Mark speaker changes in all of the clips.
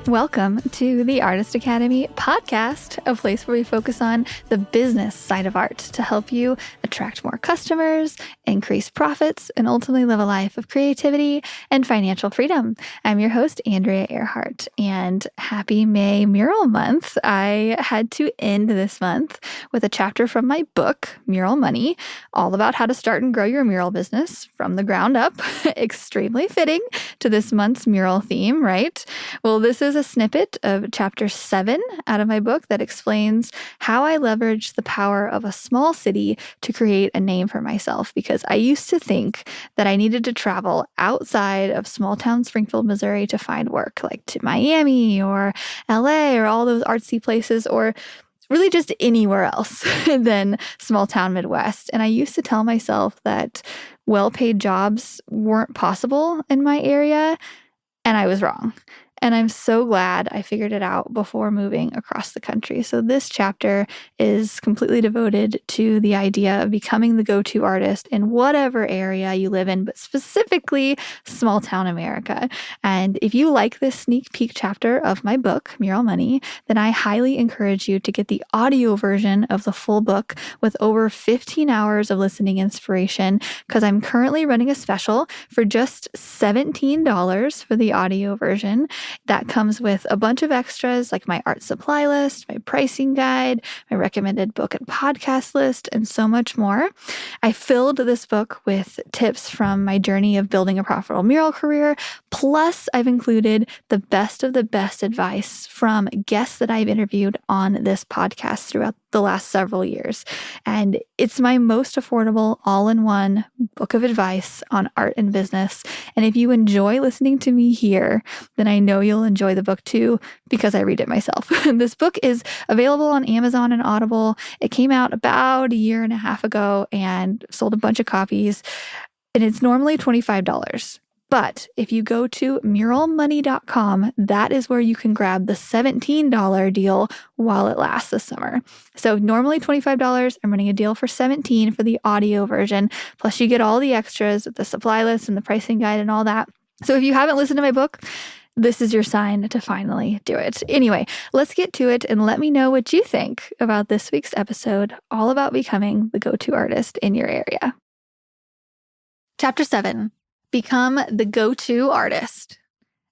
Speaker 1: Welcome to the Artist Academy podcast, a place where we focus on the business side of art to help you attract more customers, increase profits, and ultimately live a life of creativity and financial freedom. I'm your host, Andrea Earhart, and happy May Mural Month. I had to end this month with a chapter from my book, Mural Money, all about how to start and grow your mural business from the ground up. Extremely fitting to this month's mural theme, right? Well, this is a snippet of chapter 7 out of my book that explains how I leveraged the power of a small city to create a name for myself, because I used to think that I needed to travel outside of small town Springfield, Missouri to find work, like to Miami or LA or all those artsy places, or really just anywhere else than small town Midwest. And I used to tell myself that well-paid jobs weren't possible in my area, and I was wrong. And I'm so glad I figured it out before moving across the country. So this chapter is completely devoted to the idea of becoming the go-to artist in whatever area you live in, but specifically small town America. And if you like this sneak peek chapter of my book, Mural Money, then I highly encourage you to get the audio version of the full book with over 15 hours of listening inspiration, because I'm currently running a special for just $17 for the audio version. That comes with a bunch of extras like my art supply list, my pricing guide, my recommended book and podcast list, and so much more. I filled this book with tips from my journey of building a profitable mural career. Plus, I've included the best of the best advice from guests that I've interviewed on this podcast throughout the last several years. And it's my most affordable all-in-one book of advice on art and business. And if you enjoy listening to me here, then I know you'll enjoy the book too, because I read it myself. This book is available on Amazon and Audible. It came out about a year and a half ago and sold a bunch of copies. And it's normally $25. But if you go to muralmoney.com, that is where you can grab the $17 deal while it lasts this summer. So normally $25, I'm running a deal for $17 for the audio version. Plus you get all the extras with the supply list and the pricing guide and all that. So if you haven't listened to my book, this is your sign to finally do it. Anyway, let's get to it and let me know what you think about this week's episode, all about becoming the go-to artist in your area. Chapter 7. Become the go-to artist.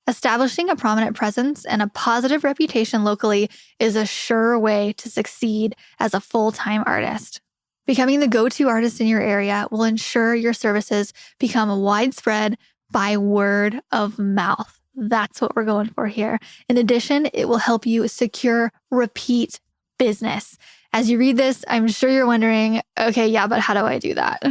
Speaker 1: Establishing a prominent presence and a positive reputation locally is a sure way to succeed as a full-time artist. Becoming the go-to artist in your area will ensure your services become widespread by word of mouth. That's what we're going for here. In addition, it will help you secure repeat business. As you read this, I'm sure you're wondering, okay, yeah, but how do I do that?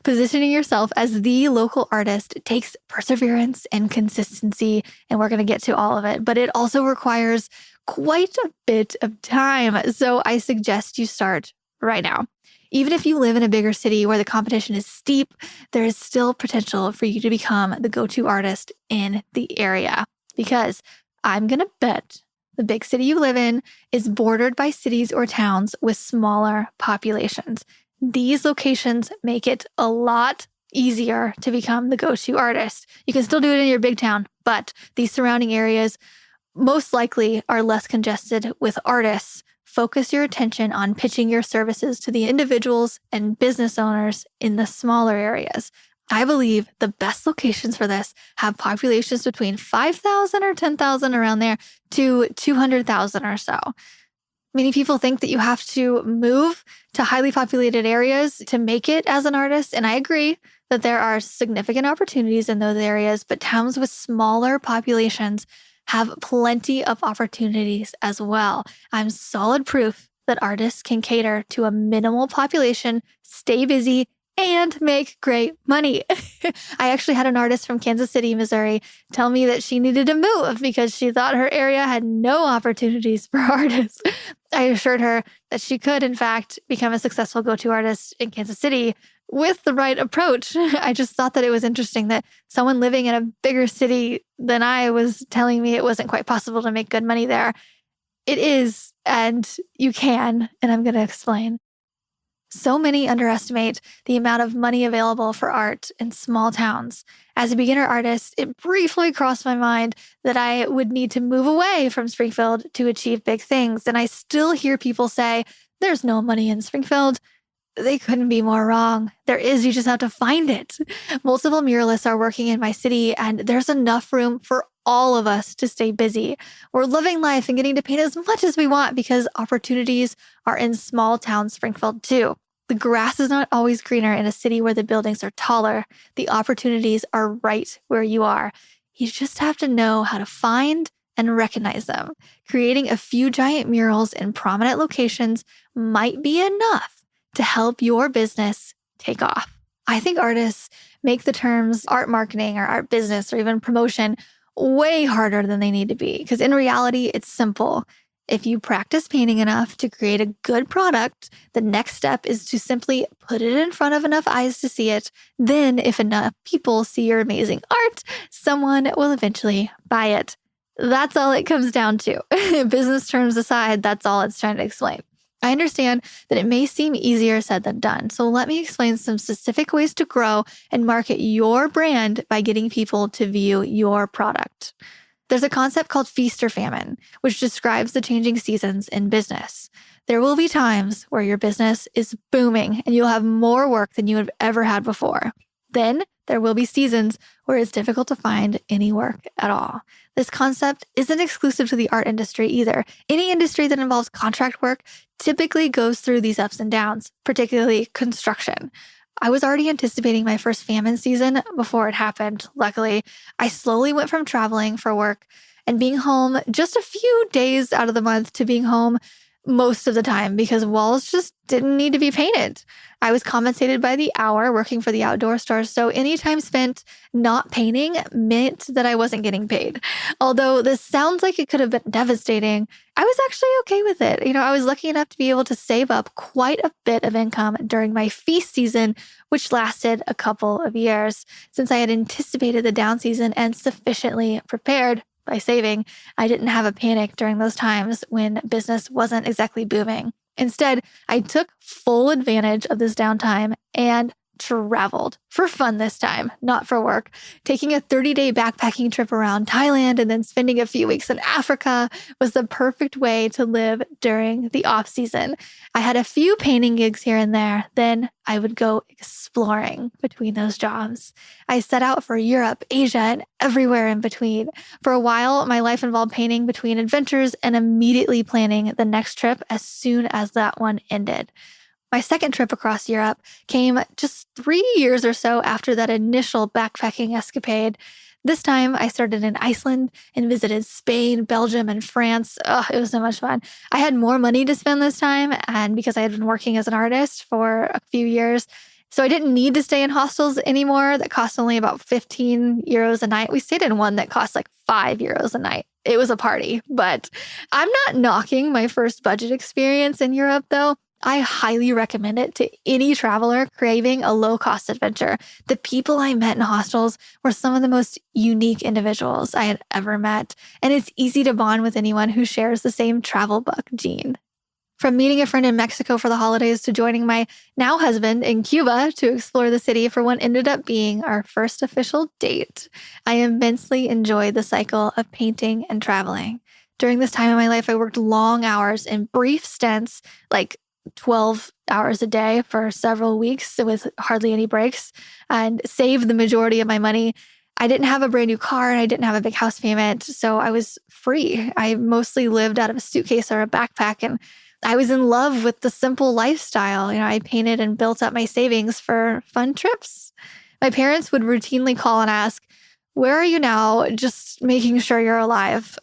Speaker 1: Positioning yourself as the local artist takes perseverance and consistency, and we're going to get to all of it, but it also requires quite a bit of time. So I suggest you start right now. Even if you live in a bigger city where the competition is steep, there is still potential for you to become the go-to artist in the area, because I'm going to bet the big city you live in is bordered by cities or towns with smaller populations. These locations make it a lot easier to become the go-to artist. You can still do it in your big town, but these surrounding areas most likely are less congested with artists. Focus your attention on pitching your services to the individuals and business owners in the smaller areas. I believe the best locations for this have populations between 5,000 or 10,000 around there to 200,000 or so. Many people think that you have to move to highly populated areas to make it as an artist, and I agree that there are significant opportunities in those areas, but towns with smaller populations have plenty of opportunities as well. I'm solid proof that artists can cater to a minimal population, stay busy, and make great money. I actually had an artist from Kansas City, Missouri, tell me that she needed to move because she thought her area had no opportunities for artists. I assured her that she could, in fact, become a successful go-to artist in Kansas City with the right approach. I just thought that it was interesting that someone living in a bigger city than I was telling me it wasn't quite possible to make good money there. It is, and you can, and I'm going to explain. So many underestimate the amount of money available for art in small towns. As a beginner artist, it briefly crossed my mind that I would need to move away from Springfield to achieve big things. And I still hear people say, there's no money in Springfield. They couldn't be more wrong. There is, you just have to find it. Multiple muralists are working in my city, and there's enough room for all of us to stay busy. We're living life and getting to paint as much as we want because opportunities are in small town Springfield too. The grass is not always greener in a city where the buildings are taller. The opportunities are right where you are. You just have to know how to find and recognize them. Creating a few giant murals in prominent locations might be enough to help your business take off. I think artists make the terms art marketing or art business or even promotion way harder than they need to be, because in reality, it's simple. If you practice painting enough to create a good product, the next step is to simply put it in front of enough eyes to see it. Then, if enough people see your amazing art, someone will eventually buy it. That's all it comes down to. Business terms aside, that's all it's trying to explain. I understand that it may seem easier said than done, so let me explain some specific ways to grow and market your brand by getting people to view your product. There's a concept called feast or famine, which describes the changing seasons in business. There will be times where your business is booming and you'll have more work than you have ever had before. Then there will be seasons where it's difficult to find any work at all. This concept isn't exclusive to the art industry either. Any industry that involves contract work typically goes through these ups and downs, particularly construction. I was already anticipating my first famine season before it happened. Luckily, I slowly went from traveling for work and being home just a few days out of the month to being home most of the time because walls just didn't need to be painted. I was compensated by the hour working for the outdoor store, so any time spent not painting meant that I wasn't getting paid. Although this sounds like it could have been devastating, I was actually okay with it. I was lucky enough to be able to save up quite a bit of income during my feast season, which lasted a couple of years. Since I had anticipated the down season and sufficiently prepared by saving, I didn't have a panic during those times when business wasn't exactly booming. Instead, I took full advantage of this downtime and traveled for fun this time, not for work. Taking a 30-day backpacking trip around Thailand and then spending a few weeks in Africa was the perfect way to live during the off season. I had a few painting gigs here and there. Then I would go exploring between those jobs. I set out for Europe, Asia, and everywhere in between. For a while, my life involved painting between adventures and immediately planning the next trip as soon as that one ended. My second trip across Europe came just 3 years or so after that initial backpacking escapade. This time, I started in Iceland and visited Spain, Belgium, and France. It was so much fun. I had more money to spend this time, and because I had been working as an artist for a few years, so I didn't need to stay in hostels anymore that cost only about 15 euros a night. We stayed in one that cost like 5 euros a night. It was a party, but I'm not knocking my first budget experience in Europe, though. I highly recommend it to any traveler craving a low-cost adventure. The people I met in hostels were some of the most unique individuals I had ever met, and it's easy to bond with anyone who shares the same travel bug gene. From meeting a friend in Mexico for the holidays to joining my now husband in Cuba to explore the city for what ended up being our first official date, I immensely enjoyed the cycle of painting and traveling. During this time in my life, I worked long hours in brief stints, like 12 hours a day for several weeks with hardly any breaks, and saved the majority of my money. I didn't have a brand new car and I didn't have a big house payment, so I was free. I mostly lived out of a suitcase or a backpack, and I was in love with the simple lifestyle. I painted and built up my savings for fun trips. My parents would routinely call and ask, "Where are you now?" Just making sure you're alive.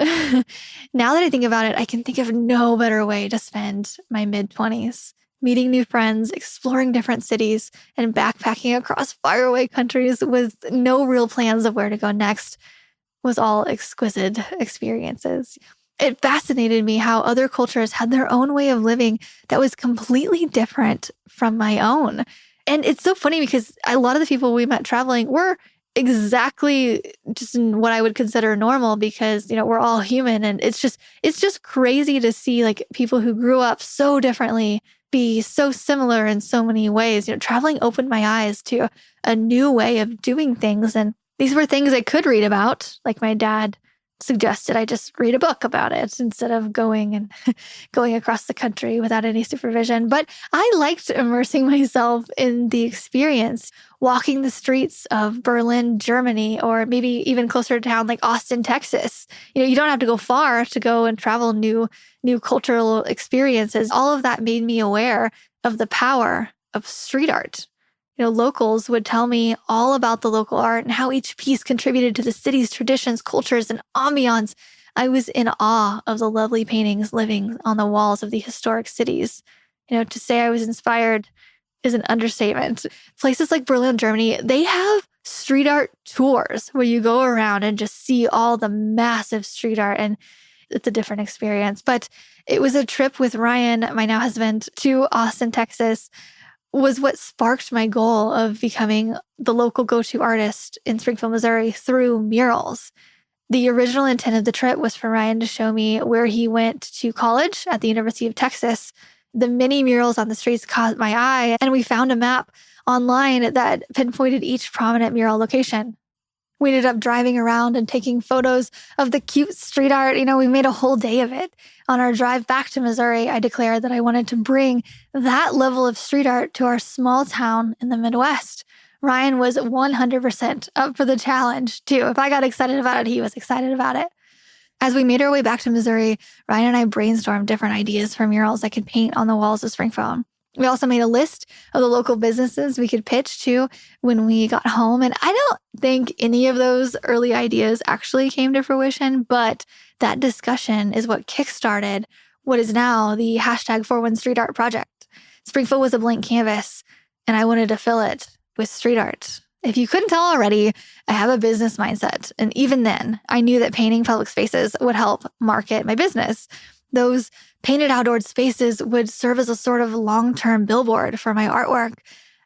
Speaker 1: Now that I think about it, I can think of no better way to spend my mid-20s. Meeting new friends, exploring different cities, and backpacking across faraway countries with no real plans of where to go next was all exquisite experiences. It fascinated me how other cultures had their own way of living that was completely different from my own. And it's so funny because a lot of the people we met traveling were exactly just in what I would consider normal because, we're all human. And it's just crazy to see like people who grew up so differently be so similar in so many ways. Traveling opened my eyes to a new way of doing things. And these were things I could read about, like my dad suggested I just read a book about it instead of going and going across the country without any supervision. But I liked immersing myself in the experience, walking the streets of Berlin, Germany, or maybe even closer to town like Austin, Texas. You don't have to go far to go and travel new cultural experiences. All of that made me aware of the power of street art. Locals would tell me all about the local art and how each piece contributed to the city's traditions, cultures, and ambiance. I was in awe of the lovely paintings living on the walls of the historic cities. To say I was inspired is an understatement. Places like Berlin, Germany, they have street art tours where you go around and just see all the massive street art, and it's a different experience. But it was a trip with Ryan, my now husband, to Austin, Texas, was what sparked my goal of becoming the local go-to artist in Springfield, Missouri through murals. The original intent of the trip was for Ryan to show me where he went to college at the University of Texas. The many murals on the streets caught my eye, and we found a map online that pinpointed each prominent mural location. We ended up driving around and taking photos of the cute street art. We made a whole day of it. On our drive back to Missouri, I declared that I wanted to bring that level of street art to our small town in the Midwest. Ryan was 100% up for the challenge, too. If I got excited about it, he was excited about it. As we made our way back to Missouri, Ryan and I brainstormed different ideas for murals I could paint on the walls of Springfield. We also made a list of the local businesses we could pitch to when we got home. And I don't think any of those early ideas actually came to fruition, but that discussion is what kickstarted what is now the #41StreetArt project. Springfield was a blank canvas, and I wanted to fill it with street art. If you couldn't tell already, I have a business mindset. And even then, I knew that painting public spaces would help market my business. Those painted outdoor spaces would serve as a sort of long-term billboard for my artwork.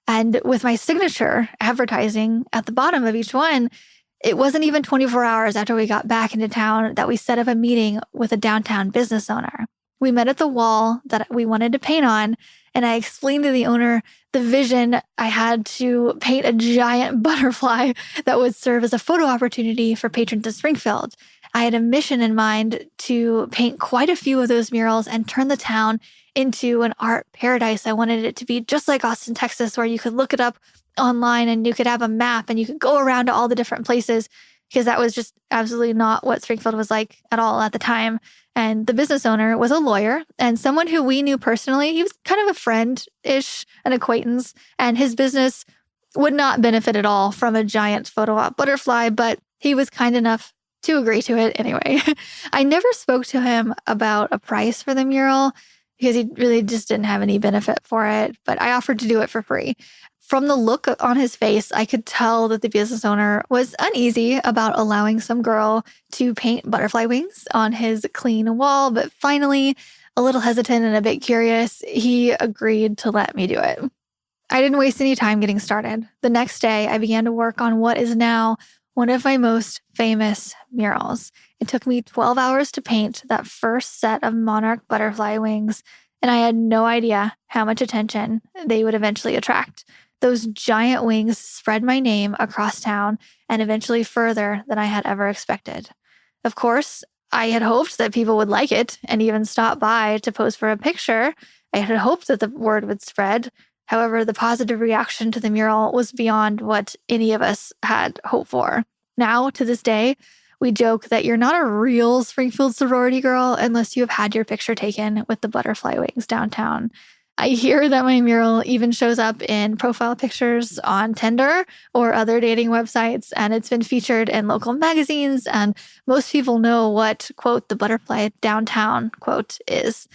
Speaker 1: And with my signature advertising at the bottom of each one, it wasn't even 24 hours after we got back into town that we set up a meeting with a downtown business owner. We met at the wall that we wanted to paint on, and I explained to the owner the vision I had to paint a giant butterfly that would serve as a photo opportunity for patrons of Springfield. I had a mission in mind to paint quite a few of those murals and turn the town into an art paradise. I wanted it to be just like Austin, Texas, where you could look it up online and you could have a map and you could go around to all the different places, because that was just absolutely not what Springfield was like at all at the time. And the business owner was a lawyer and someone who we knew personally. He was kind of a friend-ish, an acquaintance, and his business would not benefit at all from a giant photo op butterfly, but he was kind enough to agree to it anyway. I never spoke to him about a price for the mural because he really just didn't have any benefit for it, but I offered to do it for free. From the look on his face, I could tell that the business owner was uneasy about allowing some girl to paint butterfly wings on his clean wall, but finally, a little hesitant and a bit curious, he agreed to let me do it. I didn't waste any time getting started. The next day, I began to work on what is now one of my most famous murals. It took me 12 hours to paint that first set of monarch butterfly wings, and I had no idea how much attention they would eventually attract. Those giant wings spread my name across town and eventually further than I had ever expected. Of course, I had hoped that people would like it and even stop by to pose for a picture. I had hoped that the word would spread. However, the positive reaction to the mural was beyond what any of us had hoped for. Now, to this day, we joke that you're not a real Springfield sorority girl unless you have had your picture taken with the butterfly wings downtown. I hear that my mural even shows up in profile pictures on Tinder or other dating websites, and it's been featured in local magazines, and most people know what, quote, the butterfly downtown, quote, is.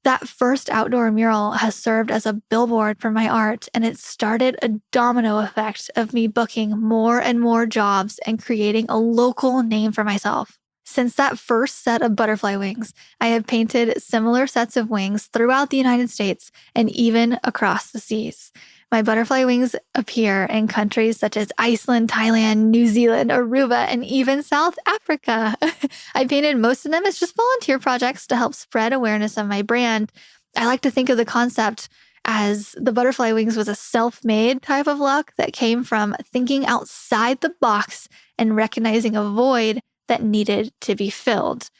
Speaker 1: That first outdoor mural has served as a billboard for my art, and it started a domino effect of me booking more and more jobs and creating a local name for myself. Since that first set of butterfly wings, I have painted similar sets of wings throughout the United States and even across the seas. My butterfly wings appear in countries such as Iceland, Thailand, New Zealand, Aruba, and even South Africa. I painted most of them as just volunteer projects to help spread awareness of my brand. I like to think of the concept as the butterfly wings was a self-made type of luck that came from thinking outside the box and recognizing a void that needed to be filled.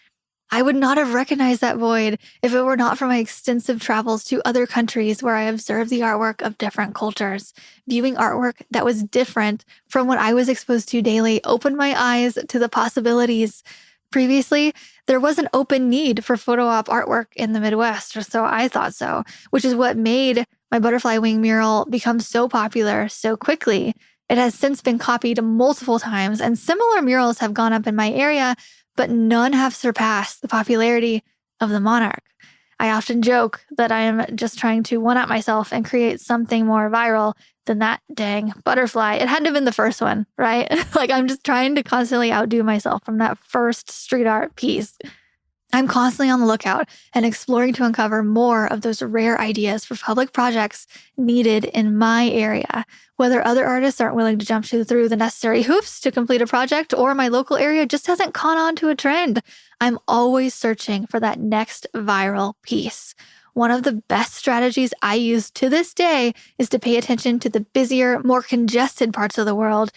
Speaker 1: I would not have recognized that void if it were not for my extensive travels to other countries where I observed the artwork of different cultures. Viewing artwork that was different from what I was exposed to daily opened my eyes to the possibilities. Previously, there was an open need for photo op artwork in the Midwest, or so I thought so, which is what made my butterfly wing mural become so popular so quickly. It has since been copied multiple times, and similar murals have gone up in my area, but none have surpassed the popularity of the monarch. I often joke that I am just trying to one-up myself and create something more viral than that dang butterfly. It had to have been the first one, right? Like I'm just trying to constantly outdo myself from that first street art piece. I'm constantly on the lookout and exploring to uncover more of those rare ideas for public projects needed in my area. Whether other artists aren't willing to jump through the necessary hoops to complete a project or my local area just hasn't caught on to a trend, I'm always searching for that next viral piece. One of the best strategies I use to this day is to pay attention to the busier, more congested parts of the world.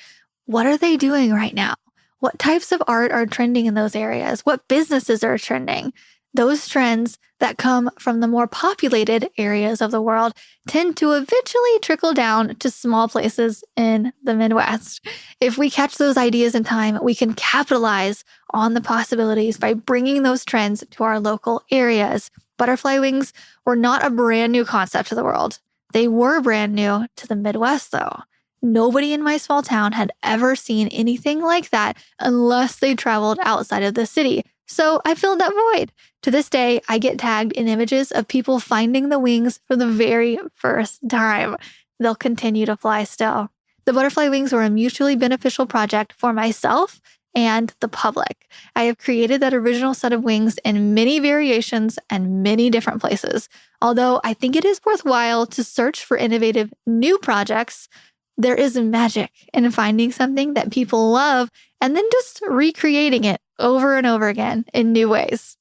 Speaker 1: What are they doing right now? What types of art are trending in those areas? What businesses are trending? Those trends that come from the more populated areas of the world tend to eventually trickle down to small places in the Midwest. If we catch those ideas in time, we can capitalize on the possibilities by bringing those trends to our local areas. Butterfly wings were not a brand new concept to the world. They were brand new to the Midwest, though. Nobody in my small town had ever seen anything like that unless they traveled outside of the city. So I filled that void. To this day, I get tagged in images of people finding the wings for the very first time. They'll continue to fly still. The butterfly wings were a mutually beneficial project for myself and the public. I have created that original set of wings in many variations and many different places. Although I think it is worthwhile to search for innovative new projects, there is magic in finding something that people love and then just recreating it over and over again in new ways.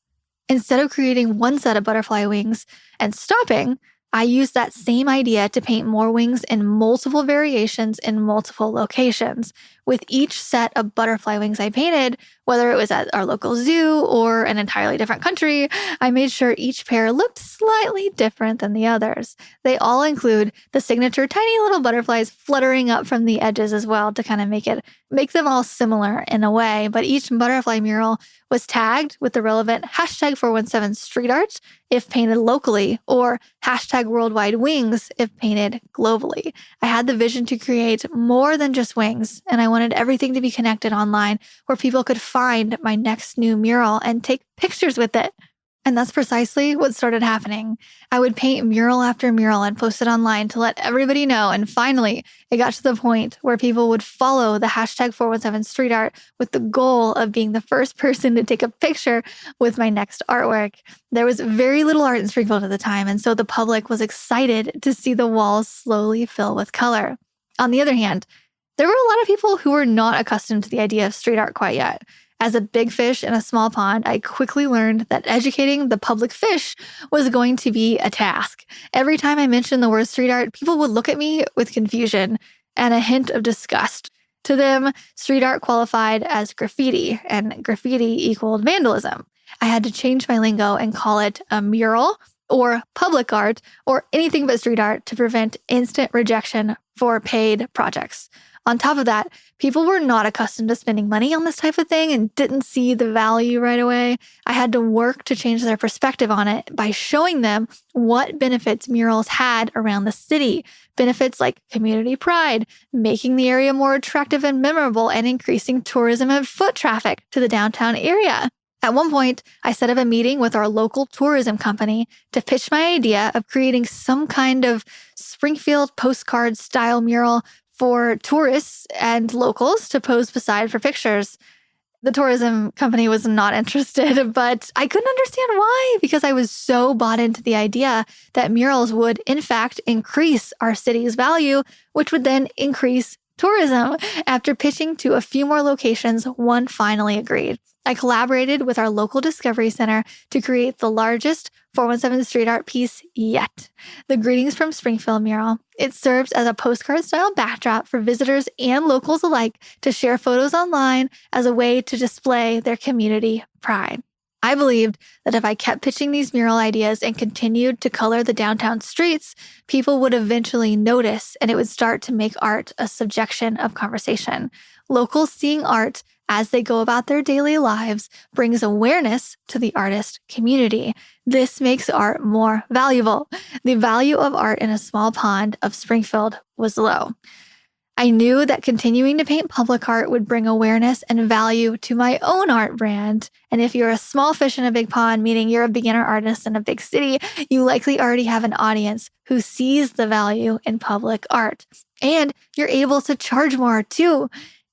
Speaker 1: Instead of creating one set of butterfly wings and stopping, I used that same idea to paint more wings in multiple variations in multiple locations. With each set of butterfly wings I painted, whether it was at our local zoo or an entirely different country, I made sure each pair looked slightly different than the others. They all include the signature tiny little butterflies fluttering up from the edges as well to kind of make them all similar in a way. But each butterfly mural was tagged with the relevant hashtag 417 street art if painted locally, or hashtag worldwide wings if painted globally. I had the vision to create more than just wings, and I wanted everything to be connected online where people could find my next new mural and take pictures with it. And that's precisely what started happening. I would paint mural after mural and post it online to let everybody know. And finally, it got to the point where people would follow the hashtag 417 street art with the goal of being the first person to take a picture with my next artwork. There was very little art in Springfield at the time, and so the public was excited to see the walls slowly fill with color. On the other hand, there were a lot of people who were not accustomed to the idea of street art quite yet. As a big fish in a small pond, I quickly learned that educating the public fish was going to be a task. Every time I mentioned the word street art, people would look at me with confusion and a hint of disgust. To them, street art qualified as graffiti, and graffiti equaled vandalism. I had to change my lingo and call it a mural or public art or anything but street art to prevent instant rejection for paid projects. On top of that, people were not accustomed to spending money on this type of thing and didn't see the value right away. I had to work to change their perspective on it by showing them what benefits murals had around the city. Benefits like community pride, making the area more attractive and memorable, and increasing tourism and foot traffic to the downtown area. At one point, I set up a meeting with our local tourism company to pitch my idea of creating some kind of Springfield postcard style mural for tourists and locals to pose beside for pictures. The tourism company was not interested, but I couldn't understand why, because I was so bought into the idea that murals would, in fact, increase our city's value, which would then increase tourism. After pitching to a few more locations, one finally agreed. I collaborated with our local Discovery Center to create the largest 417 street art piece yet, the Greetings from Springfield mural. It serves as a postcard-style backdrop for visitors and locals alike to share photos online as a way to display their community pride. I believed that if I kept pitching these mural ideas and continued to color the downtown streets, people would eventually notice and it would start to make art a subjection of conversation. Locals seeing art as they go about their daily lives brings awareness to the artist community. This makes art more valuable. The value of art in a small pond of Springfield was low. I knew that continuing to paint public art would bring awareness and value to my own art brand. And if you're a small fish in a big pond, meaning you're a beginner artist in a big city, you likely already have an audience who sees the value in public art. And you're able to charge more too.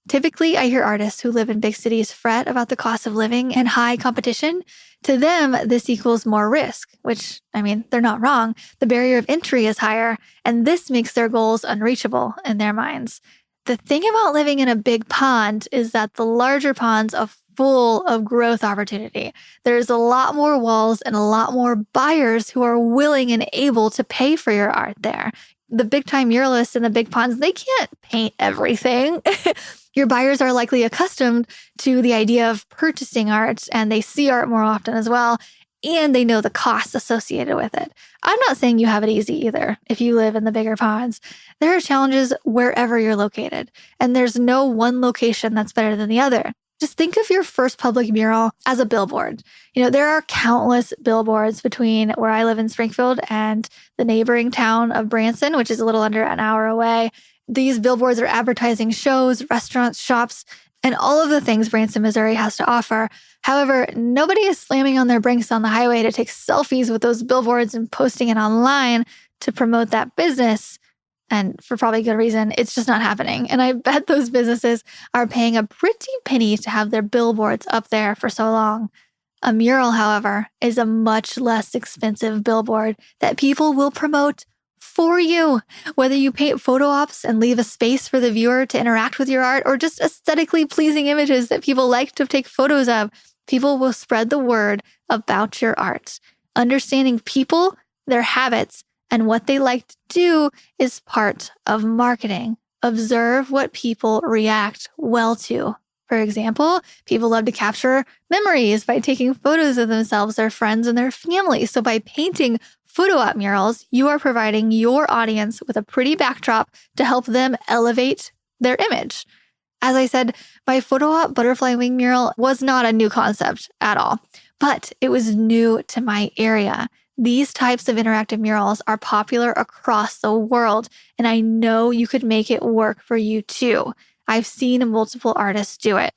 Speaker 1: Typically, I hear artists who live in big cities fret about the cost of living and high competition. To them, this equals more risk, which, they're not wrong. The barrier of entry is higher, and this makes their goals unreachable in their minds. The thing about living in a big pond is that the larger ponds are full of growth opportunity. There's a lot more walls and a lot more buyers who are willing and able to pay for your art there. The big-time muralists in the big ponds, they can't paint everything. Your buyers are likely accustomed to the idea of purchasing art, and they see art more often as well, and they know the costs associated with it. I'm not saying you have it easy either if you live in the bigger ponds. There are challenges wherever you're located, and there's no one location that's better than the other. Just think of your first public mural as a billboard. There are countless billboards between where I live in Springfield and the neighboring town of Branson, which is a little under an hour away. These billboards are advertising shows, restaurants, shops, and all of the things Branson, Missouri has to offer. However, nobody is slamming on their brakes on the highway to take selfies with those billboards and posting it online to promote that business. And for probably good reason, it's just not happening. And I bet those businesses are paying a pretty penny to have their billboards up there for so long. A mural, however, is a much less expensive billboard that people will promote for you. Whether you paint photo ops and leave a space for the viewer to interact with your art, or just aesthetically pleasing images that people like to take photos of, people will spread the word about your art. Understanding people, their habits, and what they like to do is part of marketing. Observe what people react well to. For example, people love to capture memories by taking photos of themselves, their friends, and their family. So by painting photo op murals, you are providing your audience with a pretty backdrop to help them elevate their image. As I said, my photo op butterfly wing mural was not a new concept at all, but it was new to my area. These types of interactive murals are popular across the world, and I know you could make it work for you too. I've seen multiple artists do it.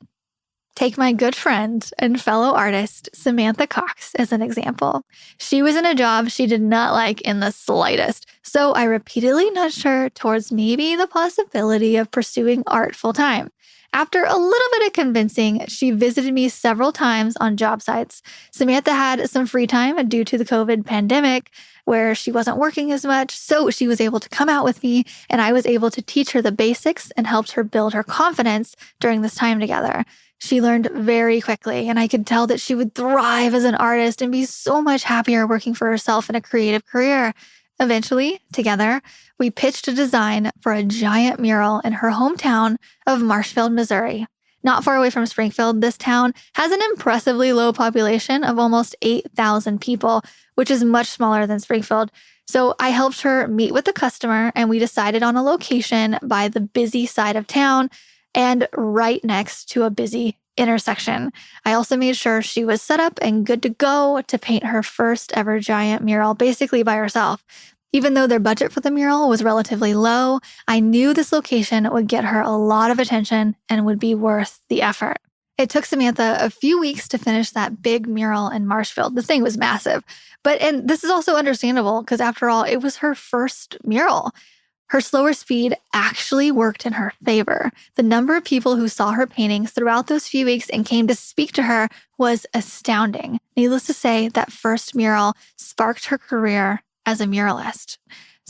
Speaker 1: Take my good friend and fellow artist, Samantha Cox, as an example. She was in a job she did not like in the slightest, so I repeatedly nudged her towards maybe the possibility of pursuing art full-time. After a little bit of convincing, she visited me several times on job sites. Samantha had some free time due to the COVID pandemic where she wasn't working as much, so she was able to come out with me, and I was able to teach her the basics and helped her build her confidence during this time together. She learned very quickly, and I could tell that she would thrive as an artist and be so much happier working for herself in a creative career. Eventually, together, we pitched a design for a giant mural in her hometown of Marshfield, Missouri. Not far away from Springfield, this town has an impressively low population of almost 8,000 people, which is much smaller than Springfield. So I helped her meet with the customer, and we decided on a location by the busy side of town and right next to a busy intersection. I also made sure she was set up and good to go to paint her first ever giant mural, basically by herself. Even though their budget for the mural was relatively low, I knew this location would get her a lot of attention and would be worth the effort. It took Samantha a few weeks to finish that big mural in Marshfield. The thing was massive. And this is also understandable because after all, it was her first mural. Her slower speed actually worked in her favor. The number of people who saw her paintings throughout those few weeks and came to speak to her was astounding. Needless to say, that first mural sparked her career as a muralist.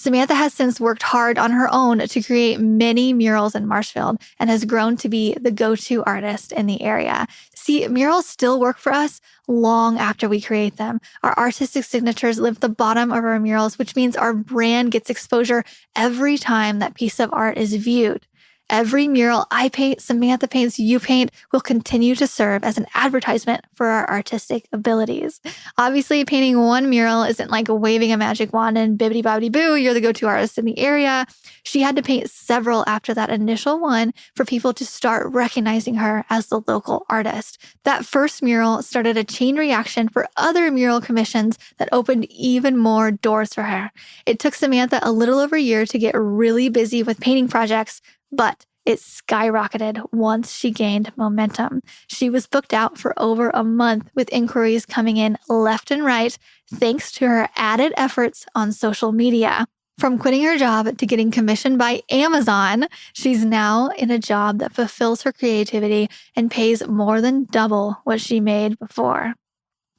Speaker 1: Samantha has since worked hard on her own to create many murals in Marshfield and has grown to be the go-to artist in the area. See, murals still work for us long after we create them. Our artistic signatures live at the bottom of our murals, which means our brand gets exposure every time that piece of art is viewed. Every mural I paint, Samantha paints, you paint, will continue to serve as an advertisement for our artistic abilities. Obviously, painting one mural isn't like waving a magic wand and bibbidi-bobbidi-boo, you're the go-to artist in the area. She had to paint several after that initial one for people to start recognizing her as the local artist. That first mural started a chain reaction for other mural commissions that opened even more doors for her. It took Samantha a little over a year to get really busy with painting projects, but it skyrocketed once she gained momentum. She was booked out for over a month with inquiries coming in left and right, thanks to her added efforts on social media. From quitting her job to getting commissioned by Amazon, she's now in a job that fulfills her creativity and pays more than double what she made before.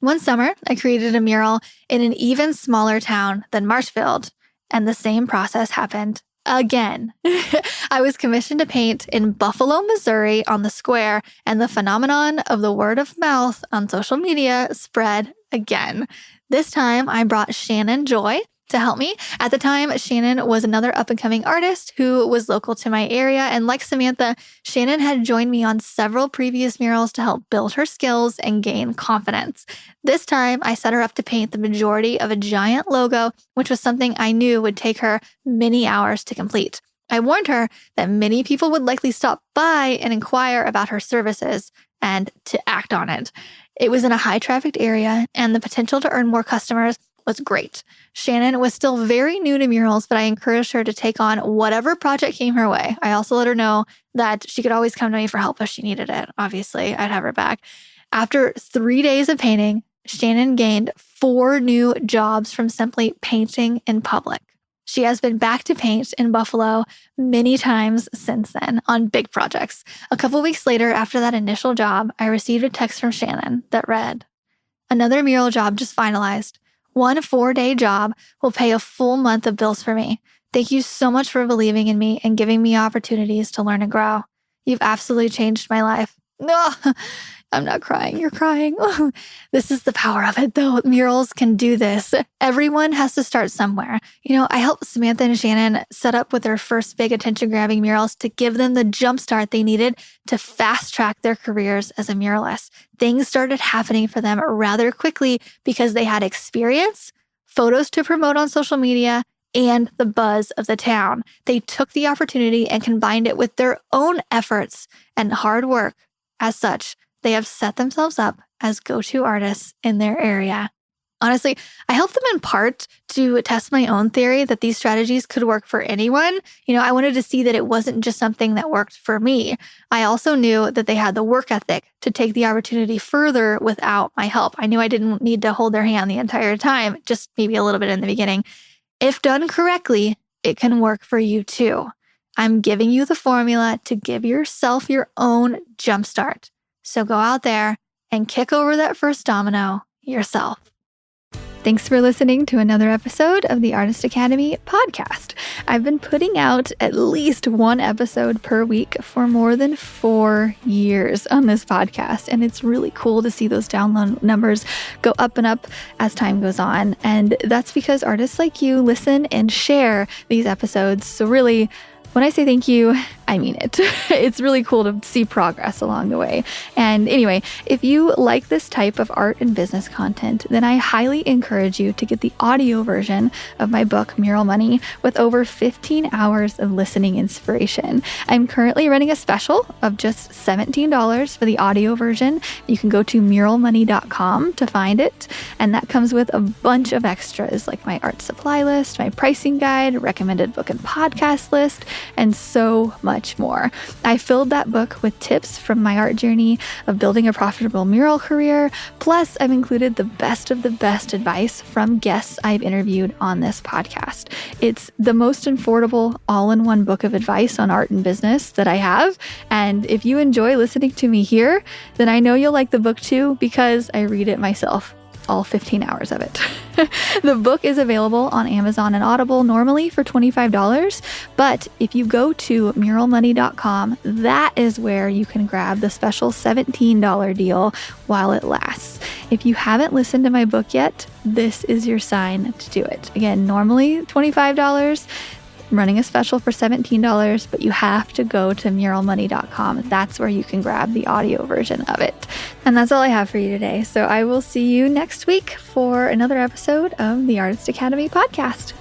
Speaker 1: One summer, I created a mural in an even smaller town than Marshfield, and the same process happened again. I was commissioned to paint in Buffalo, Missouri on the square, and the phenomenon of the word of mouth on social media spread again. This time, I brought Shannon Joy to help me. At the time, Shannon was another up-and-coming artist who was local to my area, and like Samantha, Shannon had joined me on several previous murals to help build her skills and gain confidence. This time, I set her up to paint the majority of a giant logo, which was something I knew would take her many hours to complete. I warned her that many people would likely stop by and inquire about her services and to act on it. It was in a high-trafficked area, and the potential to earn more customers was great. Shannon was still very new to murals, but I encouraged her to take on whatever project came her way. I also let her know that she could always come to me for help if she needed it. Obviously, I'd have her back. After 3 days of painting, Shannon gained 4 new jobs from simply painting in public. She has been back to paint in Buffalo many times since then on big projects. A couple weeks later, after that initial job, I received a text from Shannon that read, "Another mural job just finalized. One 4-day job will pay a full month of bills for me. Thank you so much for believing in me and giving me opportunities to learn and grow. You've absolutely changed my life." No, I'm not crying. You're crying. This is the power of it, though. Murals can do this. Everyone has to start somewhere. I helped Samantha and Shannon set up with their first big attention-grabbing murals to give them the jumpstart they needed to fast-track their careers as a muralist. Things started happening for them rather quickly because they had experience, photos to promote on social media, and the buzz of the town. They took the opportunity and combined it with their own efforts and hard work. As such, they have set themselves up as go-to artists in their area. Honestly, I helped them in part to test my own theory that these strategies could work for anyone. I wanted to see that it wasn't just something that worked for me. I also knew that they had the work ethic to take the opportunity further without my help. I knew I didn't need to hold their hand the entire time, just maybe a little bit in the beginning. If done correctly, it can work for you too. I'm giving you the formula to give yourself your own jumpstart. So go out there and kick over that first domino yourself. Thanks for listening to another episode of the Artist Academy podcast. I've been putting out at least one episode per week for more than 4 years on this podcast, and it's really cool to see those download numbers go up and up as time goes on. And that's because artists like you listen and share these episodes. So really, when I say thank you, I mean it. It's really cool to see progress along the way. And anyway, if you like this type of art and business content, then I highly encourage you to get the audio version of my book, Mural Money, with over 15 hours of listening inspiration. I'm currently running a special of just $17 for the audio version. You can go to muralmoney.com to find it. And that comes with a bunch of extras like my art supply list, my pricing guide, recommended book and podcast list, and so much more. I filled that book with tips from my art journey of building a profitable mural career. Plus, I've included the best of the best advice from guests I've interviewed on this podcast. It's the most affordable all-in-one book of advice on art and business that I have. And if you enjoy listening to me here, then I know you'll like the book too because I read it myself. all 15 hours of it. The book is available on Amazon and Audible normally for $25, but if you go to muralmoney.com, that is where you can grab the special $17 deal while it lasts. If you haven't listened to my book yet, this is your sign to do it. Again, normally $25. Running a special for $17, but you have to go to muralmoney.com. That's where you can grab the audio version of it. And that's all I have for you today. So I will see you next week for another episode of the Artist Academy podcast.